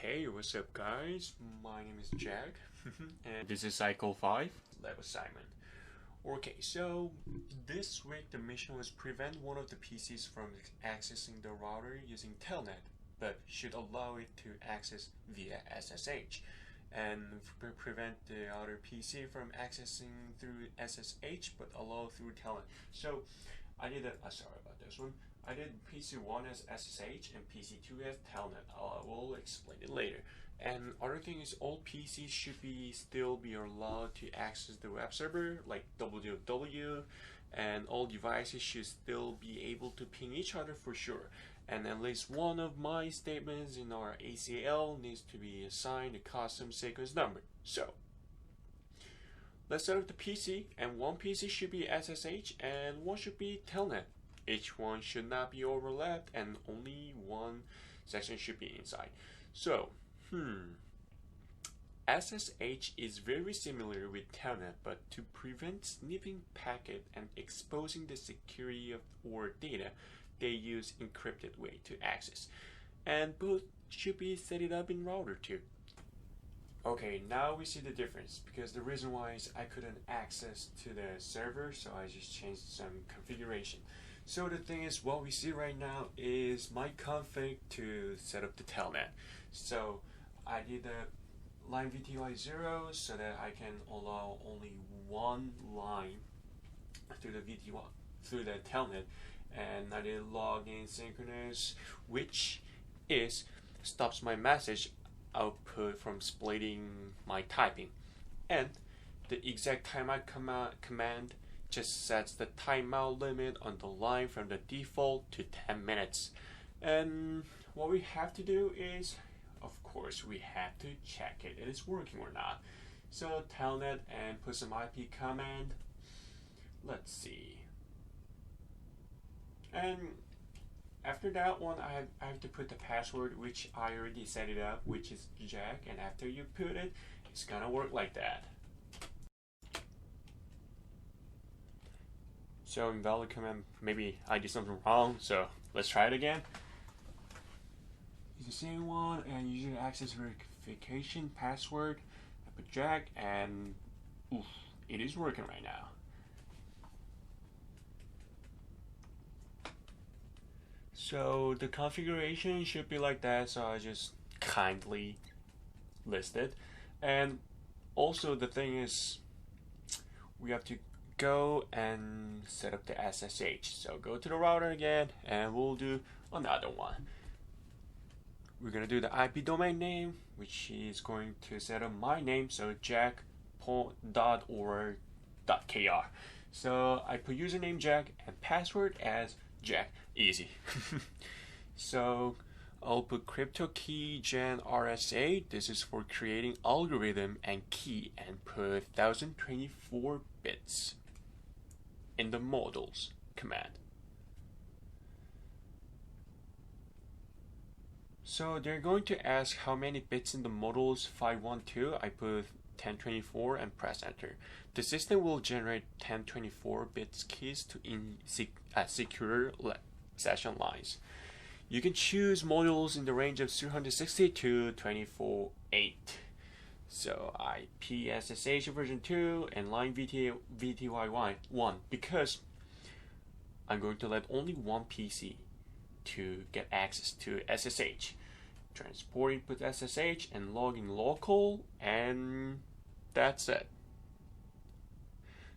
Hey, what's up guys? My name is Jack and this is cycl5 lab assignment. Okay, so this week the mission was prevent one of the PCs from accessing the router using telnet, but should allow it to access via SSH, and prevent the other PC from accessing through SSH but allow through telnet. So I did a, sorry about this one. I did PC1 as SSH and PC2 as telnet. I will explain it later. And other thing is, all PCs should still be allowed to access the web server like www, and all devices should still be able to ping each other for sure. And at least one of my statements in our ACL needs to be assigned a custom sequence number. So let's set up the PC, and one PC should be SSH and one should be telnet. Each one should not be overlapped and only one section should be inside. So, SSH is very similar with telnet, but to prevent sniffing packet and exposing the security of our data, they use encrypted way to access. And both should be set it up in router too. Okay, now we see the difference, because the reason why is I couldn't access to the server, so I just changed some configuration. So the thing is, what we see right now is my config to set up the telnet. So I did the line VTY0 so that I can allow only one line through the VTY, through the telnet, and I did login synchronous, which stops my message output from splitting my typing, and the exact timeout command just sets the timeout limit on the line from the default to 10 minutes. And what we have to do is, of course, we have to check it is working or not. So telnet and put some IP command. Let's see. And after that one, I have to put the password, which I already set it up, which is Jack, and after you put it, it's gonna work like that. So invalid command, maybe I did something wrong, so let's try it again. It's the same one, and user access verification password. I put Jack, and oof, it is working right now. So the configuration should be like that, so I just kindly list it. And also the thing is, we have to go and set up the SSH. So go to the router again, and we'll do another one. We're gonna do the IP domain name, which is going to set up my name, so jack.org.kr. So I put username Jack and password as Jack. Easy. So I'll put crypto key gen RSA. This is for creating algorithm and key, and put 1024 bits in the modules command. So they're going to ask how many bits in the modules 512. I put 1024 and press enter. The system will generate 1024 bits keys to secure session lines. You can choose modules in the range of 360 to 24.8. So IP SSH version 2 and line VTY1, because I'm going to let only one PC to get access to SSH. Transport input SSH and login local, and that's it.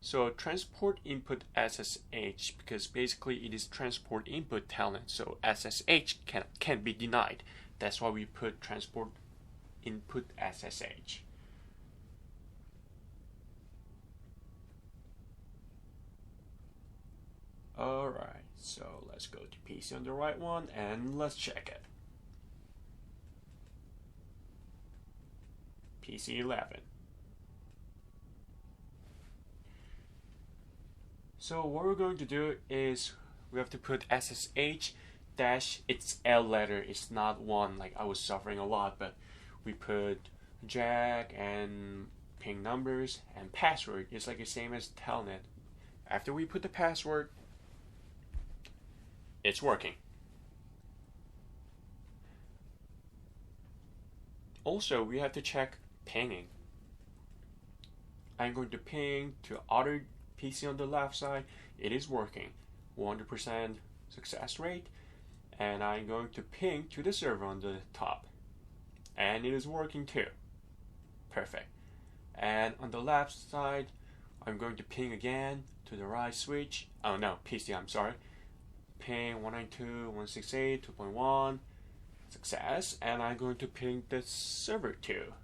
So transport input SSH, because basically it is transport input telnet, so SSH can't be denied. That's why we put transport input SSH. Alright, so let's go to PC on the right one and let's check it. PC 11. So what we're going to do is we have to put SSH dash, it's L letter, it's not one like I was suffering a lot, but we put Jack and ping numbers and password. It's like the same as telnet. After we put the password, it's working. also we have to check pinging. I'm going to ping to other PC on the left side. It is working, 100% success rate. And I'm going to ping to the server on the top, and it is working too. Perfect. And on the left side, I'm going to ping again to the right switch. Oh no, PC, I'm sorry. Ping 192.168.2.1, success. And I'm going to ping the server too.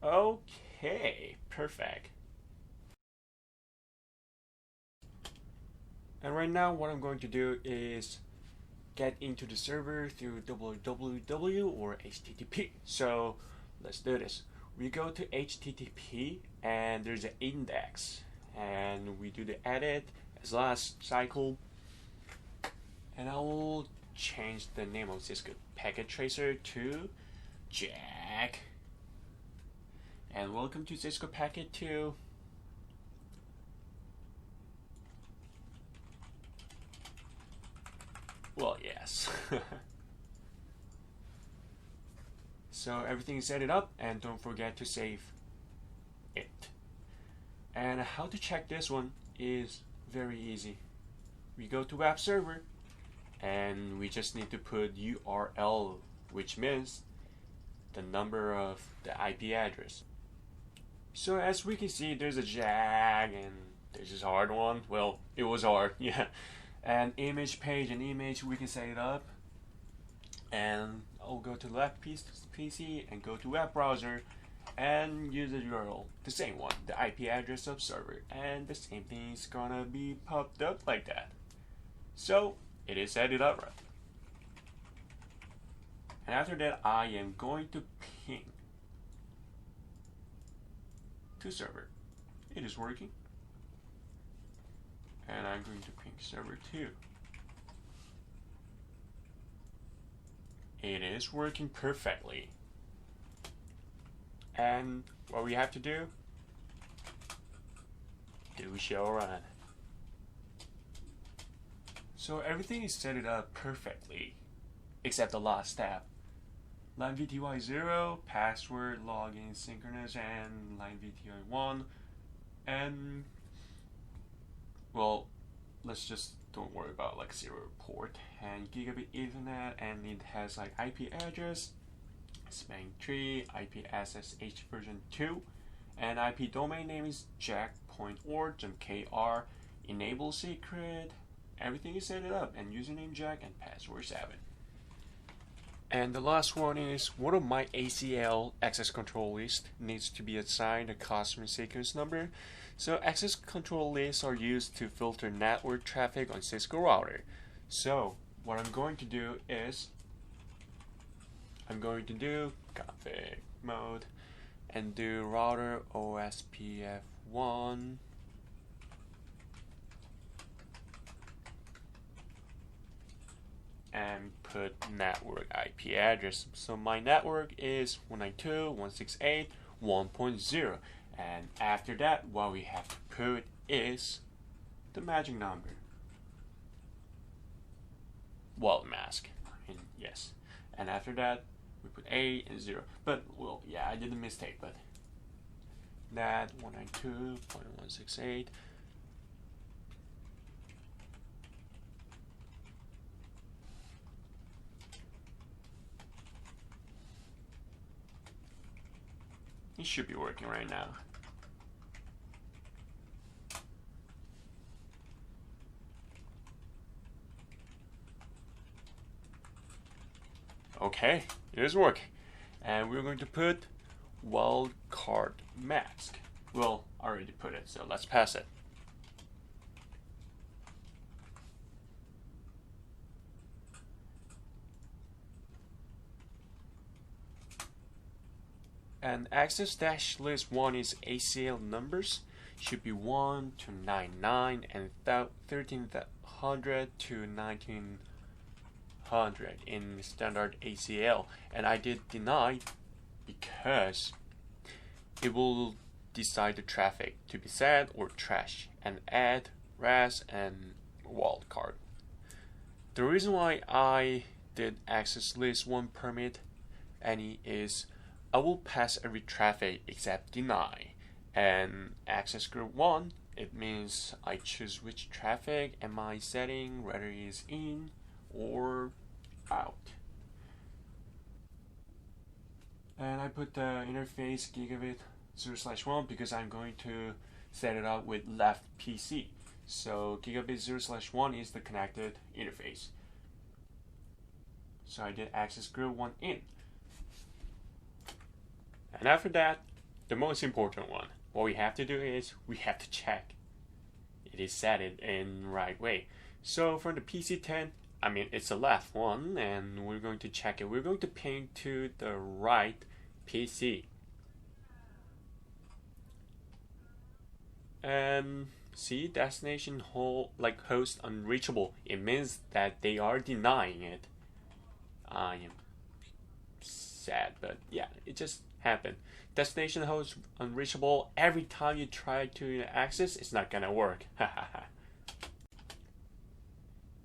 Okay, perfect. And right now what I'm going to do is get into the server through www or HTTP. So let's do this. We go to HTTP and there's an index, and we do the edit as well as cycle, and I will change the name of Cisco packet tracer to Jack. And welcome to Cisco Packet 2. Well, yes. So everything is set it up, and don't forget to save it. And how to check this one is very easy. We go to web server, and we just need to put URL, which means the number of the IP address. So as we can see, there's a jag, and there's this hard one. Well, it was hard, yeah. And image page and image, we can set it up. And I'll go to the left PC and go to web browser and use the URL, the same one, the IP address of server, and the same thing is gonna be popped up like that. So it is set it up right. And after that, I am going to ping to server. It is working. And I'm going to ping server 2. It is working perfectly. And what we have to do show run. So everything is set it up perfectly, except the last step. Line VTY 0, password, login, synchronous, and line VTY 1, and well, let's just don't worry about like 0 port and gigabit Ethernet, and it has like IP address, spanning tree, IP SSH version 2, and IP domain name is jack.org.kr, enable secret, everything is set it up, and username Jack and password 7. And the last one is one of my ACL access control list needs to be assigned a customer sequence number. So access control lists are used to filter network traffic on Cisco router. So what I'm going to do is I'm going to do config mode and do router OSPF1 and put network IP address. So my network is 192.168.1.0, and after that what we have to put is the magic number. Well, mask, yes. And after that we put A and 0. But well, yeah, I did a mistake, but that 192.168. It should be working right now. Okay, it is working. And we're going to put wildcard mask. Well, I already put it, so let's pass it. And access dash list 1 is ACL numbers, should be 1 to 99 and 1300 to 1900 in standard ACL. And I did deny because it will decide the traffic to be sad or trash and add RAS and wildcard. The reason why I did access list 1 permit any is I will pass every traffic except deny. And access group 1, it means I choose which traffic am I setting, whether it is in or out. And I put the interface gigabit 0/1 because I'm going to set it up with left PC. So gigabit 0/1 is the connected interface. So I did access group 1 in. And after that, the most important one, what we have to do is we have to check it is set it in the right way. So for the PC10, I mean it's the left one, and we're going to check it. We're going to ping to the right PC. And see, destination host unreachable. It means that they are denying it. I am sad, but yeah, it just happened. Destination host unreachable. Every time you try to access, it's not gonna work.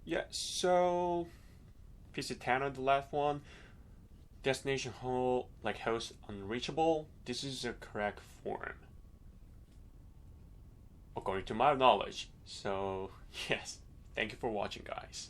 Yeah, so PC10 on the left one, destination host unreachable. This is the correct form, according to my knowledge. So yes, thank you for watching, guys.